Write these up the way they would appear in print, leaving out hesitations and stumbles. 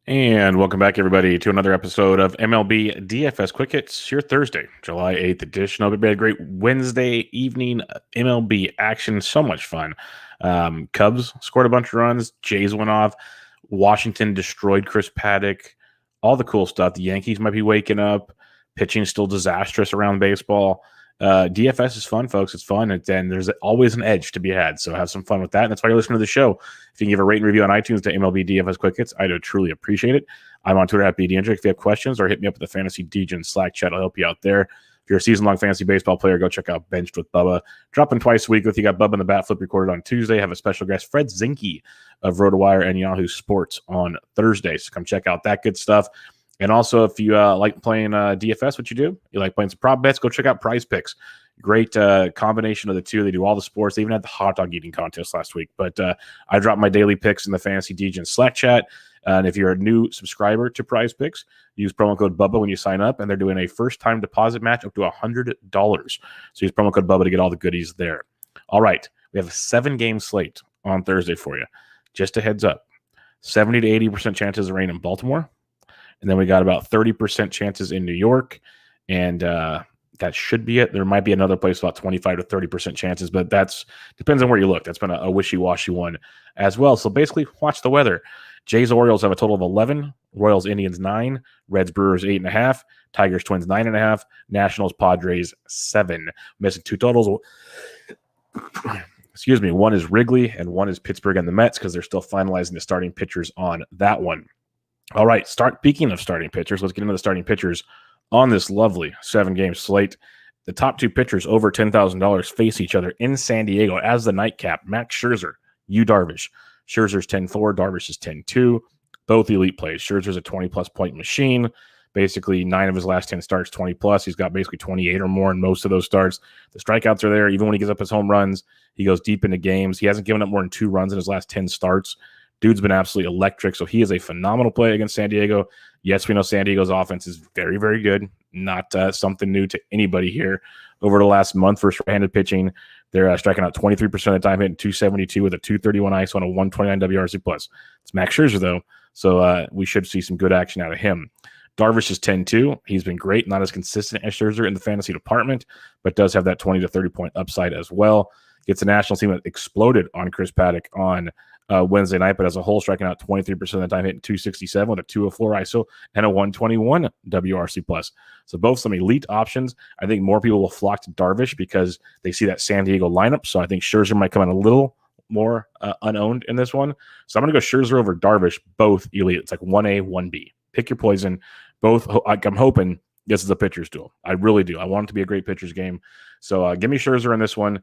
And welcome back, everybody, to another episode of MLB DFS Quick Hits, your Thursday, July 8th edition. Hope you had a great Wednesday evening MLB action. So much fun. Cubs scored a bunch of runs. Jays went off. Washington destroyed Chris Paddock. All the cool stuff. The Yankees might be waking up. Pitching still disastrous around baseball. DFS is fun, folks. It's fun, and there's always an edge to be had. So have some fun with that. And that's why you're listening to the show. If you can give a rate and review on iTunes to MLB DFS Quick Hits, I'd truly appreciate it. I'm on Twitter at BDandrick. If you have questions, or hit me up at the Fantasy Degen Slack chat, I'll help you out there. If you're a season-long fantasy baseball player, go check out Benched with Bubba. Dropping twice a week with you. Got Bubba in the Bat Flip recorded on Tuesday. Have a special guest, Fred Zinke of RotoWire and Yahoo Sports on Thursday. So come check out that good stuff. And also, if you like playing DFS, what you do, you like playing some prop bets, go check out Prize Picks. Great combination of the two. They do all the sports. They even had the hot dog eating contest last week. But I dropped my daily picks in the Fantasy Degen Slack chat. And if you're a new subscriber to Prize Picks, use promo code Bubba when you sign up. And they're doing a first-time deposit match up to $100. So use promo code Bubba to get all the goodies there. All right. We have a 7-game slate on Thursday for you. Just a heads up. 70 to 80% chances of rain in Baltimore. And then we got about 30% chances in New York. And that should be it. There might be another place about 25 to 30% chances, but that's depends on where you look. That's been a wishy-washy one as well. So basically, watch the weather. Jays Orioles have a total of 11. Royals Indians 9. Reds Brewers 8.5. Tigers Twins 9.5. Nationals Padres 7. Missing two totals. Excuse me. One is Wrigley and one is Pittsburgh and the Mets because they're still finalizing the starting pitchers on that one. All right. Speaking of starting pitchers, let's get into the starting pitchers on this lovely 7-game slate. The top two pitchers over $10,000 face each other in San Diego as the nightcap. Max Scherzer, Yu Darvish. Scherzer's 10-4, Darvish is 10-2. Both elite plays. Scherzer's a 20-plus point machine. Basically, 9 of his last 10 starts, 20-plus. He's got basically 28 or more in most of those starts. The strikeouts are there. Even when he gives up his home runs, he goes deep into games. He hasn't given up more than 2 runs in his last 10 starts. Dude's been absolutely electric, so he is a phenomenal play against San Diego. Yes, we know San Diego's offense is very, very good. Not something new to anybody here. Over the last month for right-handed pitching, they're striking out 23% of the time, hitting 272 with a 231 ISO and a 129 WRC+. It's Max Scherzer, though, so we should see some good action out of him. Darvish is 10-2. He's been great, not as consistent as Scherzer in the fantasy department, but does have that 20 to 30-point upside as well. Gets a national team that exploded on Chris Paddock on Wednesday night, but as a whole, striking out 23% of the time, hitting 267 with a 204 ISO and a 121 WRC+. So both some elite options. I think more people will flock to Darvish because they see that San Diego lineup. So I think Scherzer might come in a little more unowned in this one. So I'm going to go Scherzer over Darvish, both elite. It's like 1A, 1B. Pick your poison. Both, I'm hoping this is a pitcher's duel. I really do. I want it to be a great pitcher's game. So give me Scherzer in this one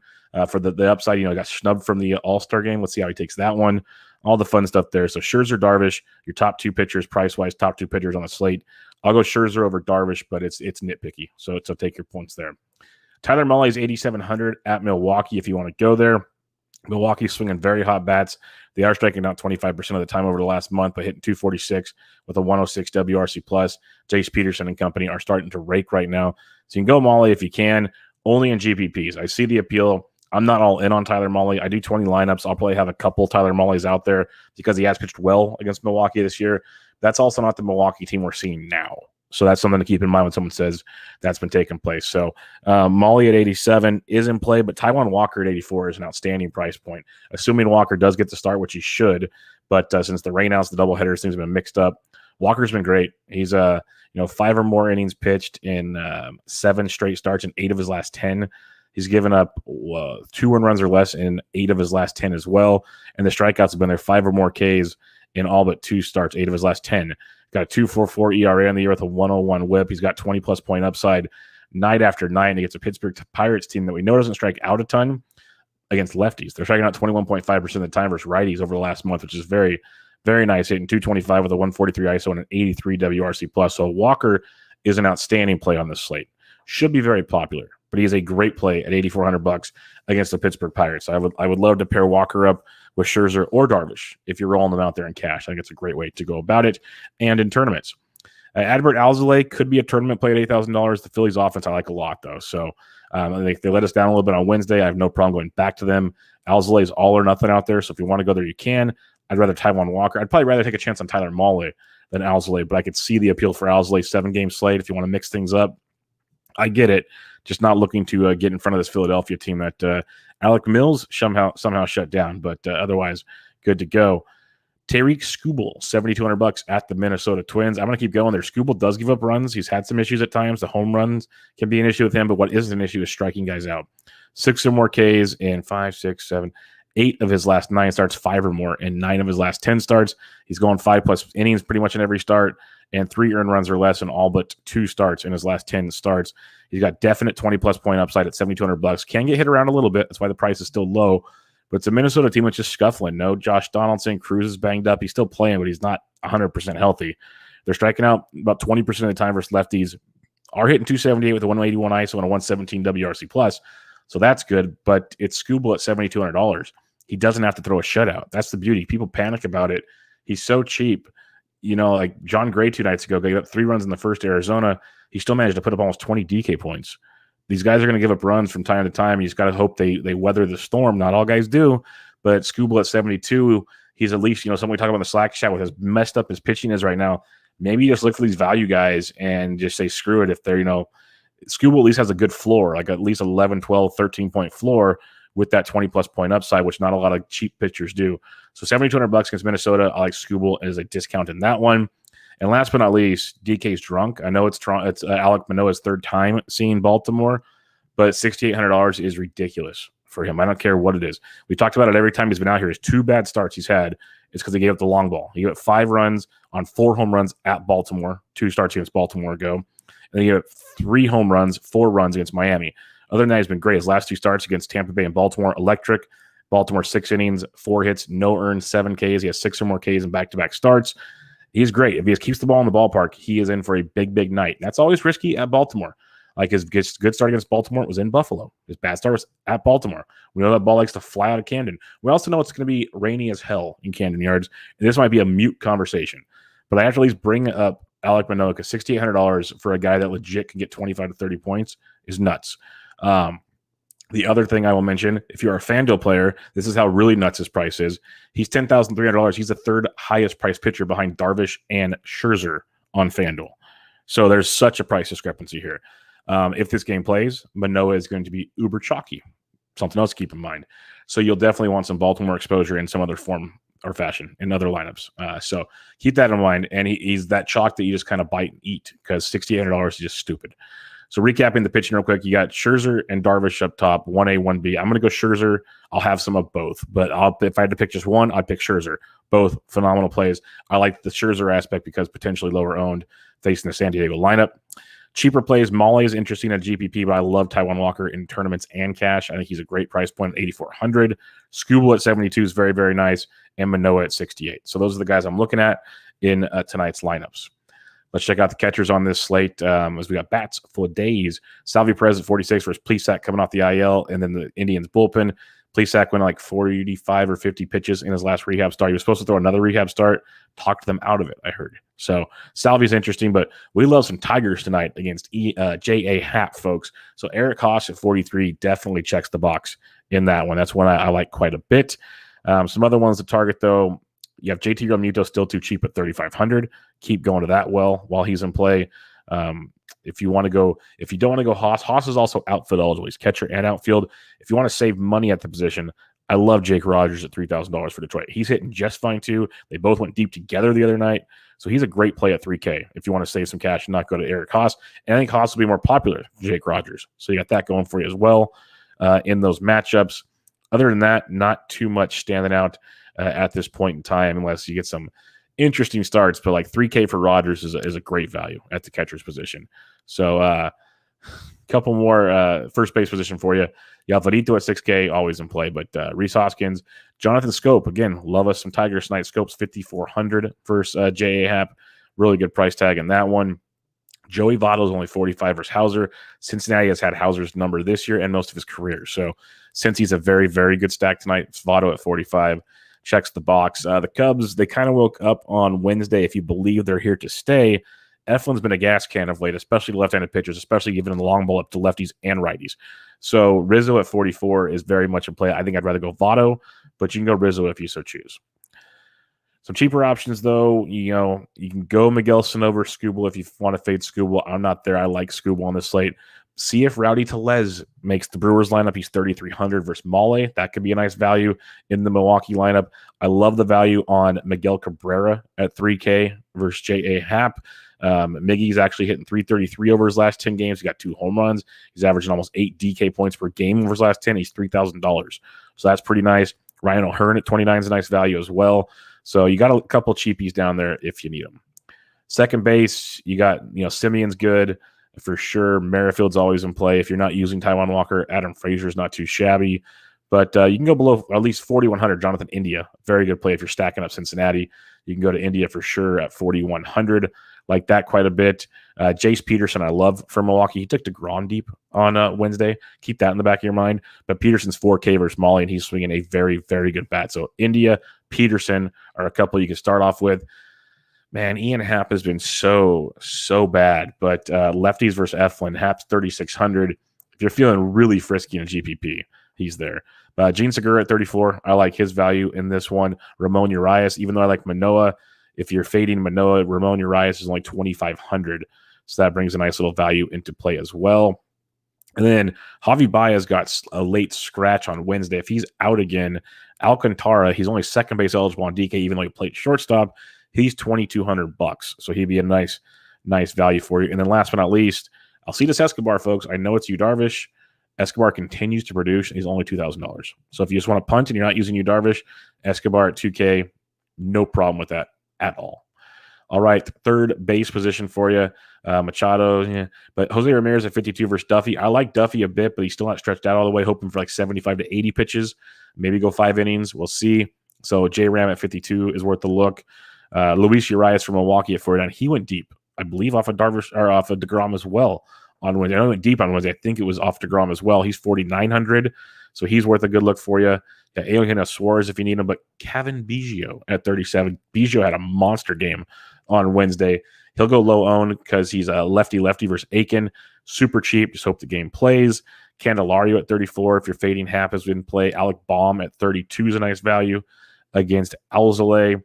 for the upside. Got snubbed from the All-Star game. Let's see how he takes that one. All the fun stuff there. So Scherzer, Darvish, your top 2 pitchers, price-wise, top 2 pitchers on the slate. I'll go Scherzer over Darvish, but it's nitpicky. So take your points there. Tyler Mahle is 8,700 at Milwaukee if you want to go there. Milwaukee's swinging very hot bats. They are striking out 25% of the time over the last month, but hitting 246 with a 106 WRC+. Jace Peterson and company are starting to rake right now. So you can go Mahle if you can, only in GPPs. I see the appeal. I'm not all in on Tyler Mahle. I do 20 lineups. I'll probably have a couple Tyler Mahles out there because he has pitched well against Milwaukee this year. That's also not the Milwaukee team we're seeing now. So that's something to keep in mind when someone says that's been taking place. So Mahle at 87 is in play, but Taijuan Walker at 84 is an outstanding price point. Assuming Walker does get to start, which he should, but since the rainouts, the doubleheaders, things have been mixed up. Walker's been great. He's 5 or more innings pitched in 7 straight starts in 8 of his last 10. He's given up 2 runs or less in 8 of his last 10 as well. And the strikeouts have been there 5 or more Ks in all but 2 starts, 8 of his last 10. Got a 2.44 ERA on the year with a 101 whip. He's got 20-plus point upside night after night against a Pittsburgh Pirates team that we know doesn't strike out a ton against lefties. They're striking out 21.5% of the time versus righties over the last month, which is very, very nice. Hitting 225 with a 143 ISO and an 83 WRC+. So Walker is an outstanding play on this slate. Should be very popular, but he is a great play at $8,400 against the Pittsburgh Pirates. I would love to pair Walker up with Scherzer or Darvish if you're rolling them out there in cash. I think it's a great way to go about it. And in tournaments, Adbert Alzolay could be a tournament play at $8,000. The Phillies offense I like a lot, though. So they let us down a little bit on Wednesday. I have no problem going back to them. Alzolay's all or nothing out there. So if you want to go there, you can. I'd rather Taijuan Walker. I'd probably rather take a chance on Tyler Mahle than Alzolay, but I could see the appeal for Alzolay. 7-game slate if you want to mix things up. I get it. Just not looking to get in front of this Philadelphia team that Alec Mills somehow shut down, but otherwise good to go. Tariq Skubal, $7,200 at the Minnesota Twins. I'm going to keep going there. Skubal does give up runs. He's had some issues at times. The home runs can be an issue with him, but what isn't an issue is striking guys out. 6 or more Ks in 5, 6, 7, 8 of his last 9 starts, 5 or more in 9 of his last 10 starts. He's going 5+ innings pretty much in every start, and 3 earned runs or less in all but 2 starts in his last 10 starts. He's got definite 20+ point upside at $7,200. Can get hit around a little bit. That's why the price is still low. But it's a Minnesota team that's just scuffling. No Josh Donaldson. Cruz is banged up. He's still playing, but he's not 100% healthy. They're striking out about 20% of the time versus lefties. Are hitting 278 with a 181 ISO and a 117 WRC+. So that's good, but it's Skubal at $7,200. He doesn't have to throw a shutout. That's the beauty. People panic about it. He's so cheap. You know, like John Gray 2 nights ago gave up 3 runs in the first Arizona. He still managed to put up almost 20 DK points. These guys are going to give up runs from time to time. You just got to hope they weather the storm. Not all guys do, but Skubal at 72, he's at least, somebody talking about the Slack chat with as messed up his pitching is right now. Maybe you just look for these value guys and just say, screw it. If they're, Skubal at least has a good floor, like at least 11, 12, 13-point floor with that 20+ point upside, which not a lot of cheap pitchers do. So $7,200 against Minnesota. I like Skubal as a discount in that one. And last but not least, DK's drunk. I know it's Alec Manoa's 3rd time seeing Baltimore, but $6,800 is ridiculous for him. I don't care what it is. We talked about it every time he's been out here. His 2 bad starts he's had is because he gave up the long ball. He gave up 5 runs on 4 home runs at Baltimore, 2 starts against Baltimore ago. And then he gave up 3 home runs, 4 runs against Miami. Other than that, he's been great. His last 2 starts against Tampa Bay and Baltimore, electric. Baltimore 6 innings, 4 hits, no earned, 7 Ks. He has 6 or more Ks in back-to-back starts. He's great. If he just keeps the ball in the ballpark, he is in for a big, big night. That's always risky at Baltimore. Like his good start against Baltimore was in Buffalo. His bad start was at Baltimore. We know that ball likes to fly out of Camden. We also know it's going to be rainy as hell in Camden Yards. And this might be a mute conversation. But I have to at least bring up Alec Manoa because $6,800 for a guy that legit can get 25 to 30 points is nuts. The other thing I will mention, if you're a FanDuel player, this is how really nuts his price is. He's $10,300. He's the 3rd highest priced pitcher behind Darvish and Scherzer on FanDuel. So there's such a price discrepancy here. If this game plays, Manoa is going to be uber chalky. Something else to keep in mind. So you'll definitely want some Baltimore exposure in some other form or fashion in other lineups. So keep that in mind. And he's that chalk that you just kind of bite and eat because $6,800 is just stupid. So recapping the pitching real quick, you got Scherzer and Darvish up top, 1A, 1B. I'm going to go Scherzer. I'll have some of both, but if I had to pick just one, I'd pick Scherzer. Both phenomenal plays. I like the Scherzer aspect because potentially lower owned facing the San Diego lineup. Cheaper plays, Mahle is interesting at GPP, but I love Taijuan Walker in tournaments and cash. I think he's a great price point at $8,400. Skubal at 72 is very, very nice, and Manoa at 68. So those are the guys I'm looking at in tonight's lineups. Let's check out the catchers on this slate as we got bats for days. Salvi Perez at 46 versus Plesac coming off the IL, and then the Indians bullpen. Plesac went like 45 or 50 pitches in his last rehab start. He was supposed to throw another rehab start, talked them out of it, I heard. So Salvi's interesting, but we love some Tigers tonight against J.A. Happ, folks. So Eric Haas at 43 definitely checks the box in that one. That's one I like quite a bit. Some other ones to target, though. You have JT Realmuto still too cheap at $3,500. Keep going to that while he's in play. If you don't want to go Haas is also outfield eligible. He's catcher and outfield. If you want to save money at the position, I love Jake Rogers at $3,000 for Detroit. He's hitting just fine too. They both went deep together the other night. So he's a great play at $3K if you want to save some cash and not go to Eric Haas. And I think Haas will be more popular than Jake Rogers. So you got that going for you as well in those matchups. Other than that, not too much standing out at this point in time unless you get some interesting starts. But like $3K for Rogers is a great value at the catcher's position. So a couple more first base position for you. You have Vladito at $6K, always in play. But Rhys Hoskins, Jonathan Scope, again, love us some Tigers tonight. Scope's $5,400 versus J.A. Happ. Really good price tag in that one. Joey Votto's only 45 versus Hauser. Cincinnati has had Hauser's number this year and most of his career. So since he's a very, very good stack tonight, it's Votto at 45. Checks the box. The Cubs, they kind of woke up on Wednesday, if you believe they're here to stay. Eflin's been a gas can of late, especially left-handed pitchers, especially giving the long ball up to lefties and righties. So Rizzo at 44 is very much in play. I think I'd rather go Votto, but you can go Rizzo if you so choose. Some cheaper options, though, you can go Miguel Sano over Skubal if you want to fade Skubal. I'm not there. I like Skubal on the slate. See if Rowdy Tellez makes the Brewers lineup. He's 3,300 versus Mole. That could be a nice value in the Milwaukee lineup. I love the value on Miguel Cabrera at 3K versus J.A. Happ. Miggy's actually hitting 333 over his last 10 games. He got 2 home runs. He's averaging almost 8 DK points per game over his last 10. He's $3,000. So that's pretty nice. Ryan O'Hearn at 29 is a nice value as well. So you got a couple cheapies down there if you need them. Second base, you got, Simeon's good for sure. Merrifield's always in play. If you're not using Taijuan Walker, Adam Frazier's not too shabby. But you can go below at least 4,100. Jonathan India, very good play if you're stacking up Cincinnati. You can go to India for sure at 4,100. Like that quite a bit. Jace Peterson, I love for Milwaukee. He took DeGrom deep on Wednesday. Keep that in the back of your mind. But Peterson's 4K versus Molly, and he's swinging a very, very good bat. So India, Peterson are a couple you can start off with. Man, Ian Happ has been so bad. But lefties versus Eflin, Happ's 3,600. If you're feeling really frisky in a GPP, he's there. Gene Segura at 34. I like his value in this one. Ramon Urias, even though I like Manoa, if you're fading Manoa, Ramon Urias is only 2,500. So that brings a nice little value into play as well. And then Javi Baez got a late scratch on Wednesday. If he's out again, Alcantara, he's only second base eligible on DK, even though he played shortstop. He's $2,200. So he'd be a nice value for you. And then last but not least, Alcides Escobar, folks. I know it's Yu Darvish. Escobar continues to produce, and he's only $2,000. So if you just want to punt and you're not using Yu Darvish, Escobar at 2K, no problem with that at all. All right, third base position for you, Machado. Yeah. But Jose Ramirez at 52 versus Duffy. I like Duffy a bit, but he's still not stretched out all the way, hoping for like 75 to 80 pitches. Maybe go 5 innings. We'll see. So J-Ram at 52 is worth the look. Luis Urias from Milwaukee at 49. He went deep, I believe, off of Darvish or off of DeGrom as well on Wednesday. I know he went deep on Wednesday. I think it was off DeGrom as well. He's 4,900, so he's worth a good look for you. Got Eugenio Suarez if you need him, but Kevin Biggio at 37. Biggio had a monster game on Wednesday. He'll go low owned because he's a lefty versus Aiken. Super cheap. Just hope the game plays. Candelario at 34. If you're fading, Happ has been play. Alec Baum at 32 is a nice value against Alzolay.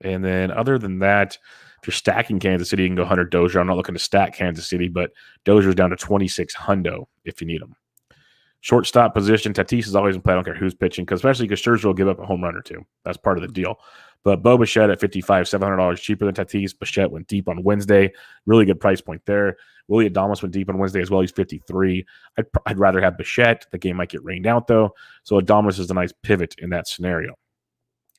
And then other than that, if you're stacking Kansas City, you can go Hunter Dozier. I'm not looking to stack Kansas City, but Dozier's down to 2600 if you need him. Shortstop position, Tatis is always in play. I don't care who's pitching, especially because Scherzer will give up a home run or two. That's part of the deal. But Bo Bichette at 55, $700 cheaper than Tatis. Bichette went deep on Wednesday. Really good price point there. Willie Adames went deep on Wednesday as well. He's 53. I'd rather have Bichette. The game might get rained out, though. So Adames is a nice pivot in that scenario.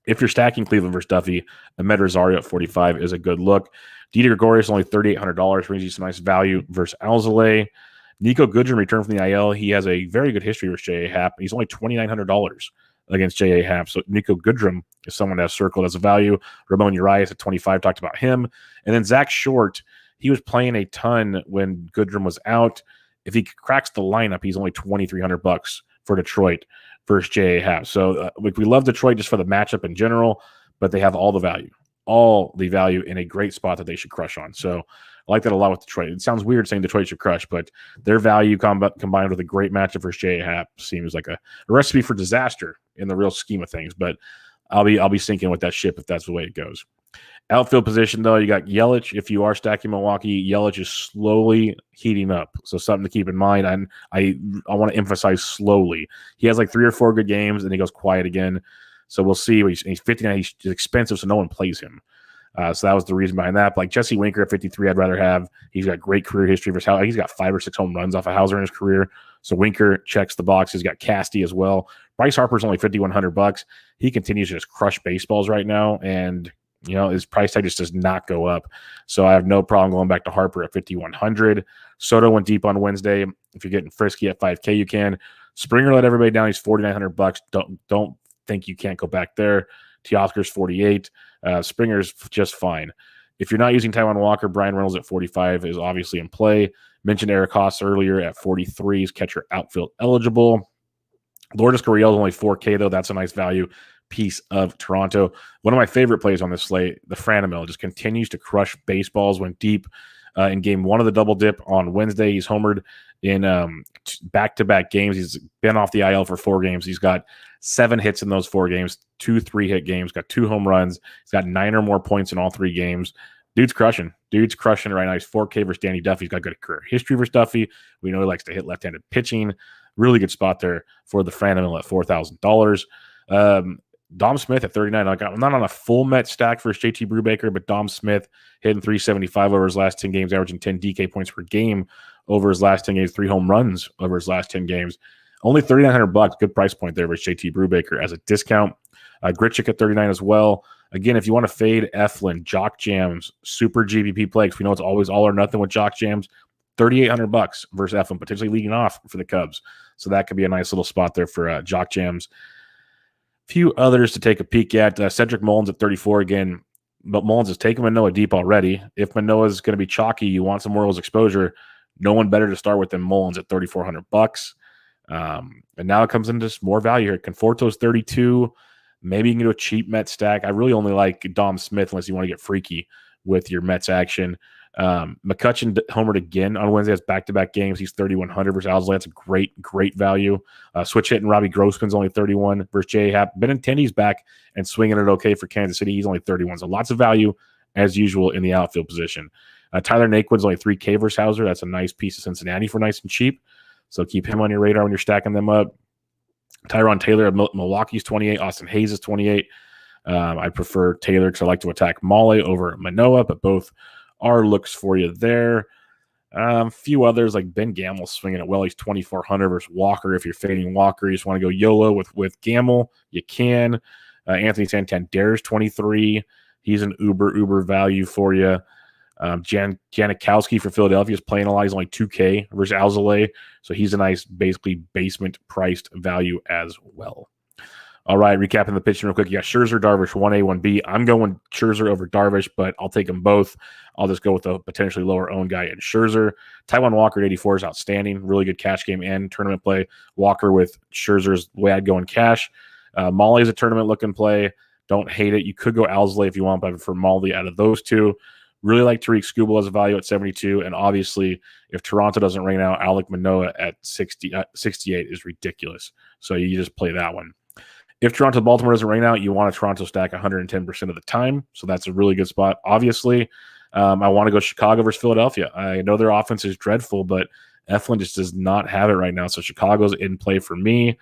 If you're stacking Cleveland versus Duffy, Ahmed Rosario at 45 is a good look. Didi Gregorius only $3,800, brings you some nice value versus Alzolay. Nico Goodrum returned from the IL. He has a very good history with J.A. Happ. He's only $2,900 against J.A. Happ. So Nico Goodrum is someone that's circled as a value. Ramon Urias at 25, talked about him. And then Zach Short, he was playing a ton when Goodrum was out. If he cracks the lineup, he's only $2,300 for Detroit versus J.A. Happ. So we love Detroit just for the matchup in general, but they have all the value in a great spot that they should crush on. So I like that a lot with Detroit. It sounds weird saying Detroit should crush, but their value combined with a great matchup versus J.A. Happ seems like a recipe for disaster in the real scheme of things. But I'll be sinking with that ship if that's the way it goes. Outfield position, though, you got Yelich. If you are stacking Milwaukee, Yelich is slowly heating up. So something to keep in mind. And I want to emphasize slowly. He has like 3 or 4 good games, and he goes quiet again. So we'll see. He's 59. He's expensive, so no one plays him. So that was the reason behind that. But like Jesse Winker at 53, I'd rather have. He's got great career history versus Hauser. He's got 5 or 6 home runs off of Hauser in his career. So Winker checks the box. He's got Casty as well. Bryce Harper's only $5,100. He continues to just crush baseballs right now, and his price tag just does not go up. So I have no problem going back to Harper at 5,100. Soto went deep on Wednesday. If you're getting frisky at 5K, you can. Springer let everybody down. He's $4,900. Don't think you can't go back there. Teoscar's 48. Springer's just fine. If you're not using Taijuan Walker, Brian Reynolds at 45 is obviously in play. Mentioned Eric Haas earlier at 43. He's catcher outfield eligible. Lourdes Gurriel is only 4K, though. That's a nice value piece of Toronto. One of my favorite plays on this slate, the Franmil, just continues to crush baseballs. Went deep in game 1 of the double dip on Wednesday. He's homered in back-to-back games. He's been off the IL for 4 games. He's got 7 hits in those 4 games, 2 3-hit games, got 2 home runs. He's got 9 or more points in all 3 games. Dude's crushing. Dude's crushing it right now. He's 4K versus Danny Duffy. He's got good career history versus Duffy. We know he likes to hit left-handed pitching. Really good spot there for the Phantom at $4,000. Dom Smith at 39. I'm not on a full Met stack for JT Brubaker, but Dom Smith hitting 375 over his last 10 games, averaging 10 DK points per game over his last 10 games, 3 home runs over his last 10 games. Only $3,900. Good price point there with JT Brubaker as a discount. Gritchick at 39 as well. Again, if you want to fade Eflin, Jock Jams, super GPP play, because we know it's always all or nothing with Jock Jams, $3,800 versus Eflin, potentially leading off for the Cubs. So that could be a nice little spot there for Jock Jams. Few others to take a peek at. Cedric Mullins at 34 again, but Mullins is taking Manoa deep already. If Manoa is going to be chalky, you want some Orioles exposure. No one better to start with than Mullins at $3,400. And now it comes into more value here. Conforto's 32. Maybe you can do a cheap Mets stack. I really only like Dom Smith unless you want to get freaky with your Mets action. McCutchen homered again on Wednesday. Has back-to-back games. He's 3,100 versus Alzolay. That's a great value. Switch hitting Robbie Grossman's only 31 versus J. Happ. Benintendi's back and swinging it okay for Kansas City. He's only 31. So lots of value as usual in the outfield position. Tyler Naquin's only 3K versus Hauser. That's a nice piece of Cincinnati for nice and cheap. So keep him on your radar when you're stacking them up. Tyron Taylor of Milwaukee's 28. Austin Hayes is 28. I prefer Taylor because I like to attack Molly over Manoa, but both are looks for you there. A few others like Ben Gamble swinging it well. He's 2,400 versus Walker. If you're fading Walker, you just want to go YOLO with Gamble, you can. Anthony Santander's 23. He's an uber value for you. Janikowski for Philadelphia is playing a lot. He's only 2K versus Alzolay, so he's a nice, basically basement-priced value as well. All right, recapping the pitching real quick. You got Scherzer, Darvish, 1A, 1B. I'm going Scherzer over Darvish, but I'll take them both. I'll just go with a potentially lower-owned guy in Scherzer. Taijuan Walker at 84 is outstanding. Really good cash game and tournament play. Walker with Scherzer's way I'd go in cash. Molly's a tournament-looking play. Don't hate it. You could go Alzolay if you want, but for Molly out of those two, really like Tariq Skubal as a value at 72. And obviously, if Toronto doesn't rain out, Alec Manoa at 68 is ridiculous. So you just play that one. If Toronto-Baltimore doesn't rain out, you want a Toronto stack 110% of the time. So that's a really good spot. Obviously, I want to go Chicago versus Philadelphia. I know their offense is dreadful, but Eflin just does not have it right now. So Chicago's in play for me.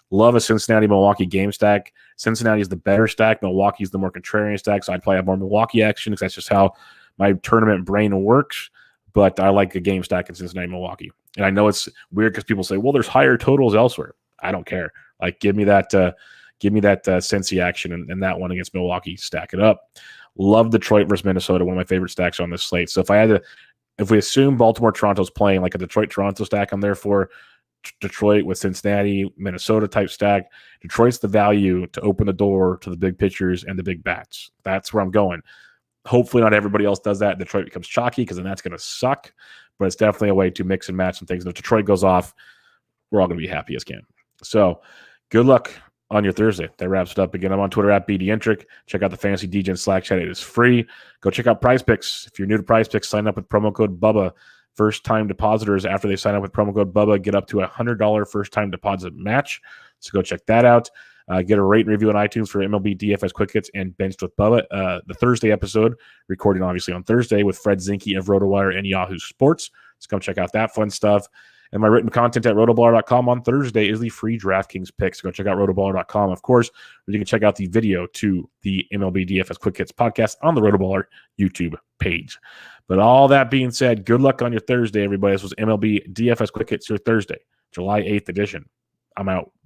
Love a Cincinnati-Milwaukee game stack. Cincinnati is the better stack. Milwaukee's the more contrarian stack. So I'd probably have more Milwaukee action because that's just how my tournament brain works. But I like a game stack in Cincinnati-Milwaukee. And I know it's weird because people say, well, there's higher totals elsewhere. I don't care. Like, give me that Cincy action and that one against Milwaukee. Stack it up. Love Detroit versus Minnesota, one of my favorite stacks on this slate. So if we assume Baltimore-Toronto's playing like a Detroit-Toronto stack, I'm there for Detroit with Cincinnati, Minnesota type stack. Detroit's the value to open the door to the big pitchers and the big bats. That's where I'm going. Hopefully not everybody else does that. Detroit becomes chalky because then that's going to suck. But it's definitely a way to mix and match some things. And if Detroit goes off, we're all going to be happy as can. So good luck on your Thursday. That wraps it up. Again, I'm on Twitter at BDentric. Check out the Fantasy DGen Slack chat. It is free. Go check out Prize Picks. If you're new to Prize Picks, sign up with promo code Bubba. First-time depositors, after they sign up with promo code Bubba, get up to $100 first-time deposit match. So go check that out. Get a rate and review on iTunes for MLB DFS Quick Hits and Benched with Bubba. The Thursday episode, recording obviously on Thursday with Fred Zinke of RotoWire and Yahoo Sports. So come check out that fun stuff. And my written content at rotoballer.com on Thursday is the free DraftKings picks. So go check out rotoballer.com, of course, where you can check out the video to the MLB DFS Quick Hits podcast on the RotoBaller YouTube page. But all that being said, good luck on your Thursday, everybody. This was MLB DFS Quick Hits, your Thursday, July 8th edition. I'm out.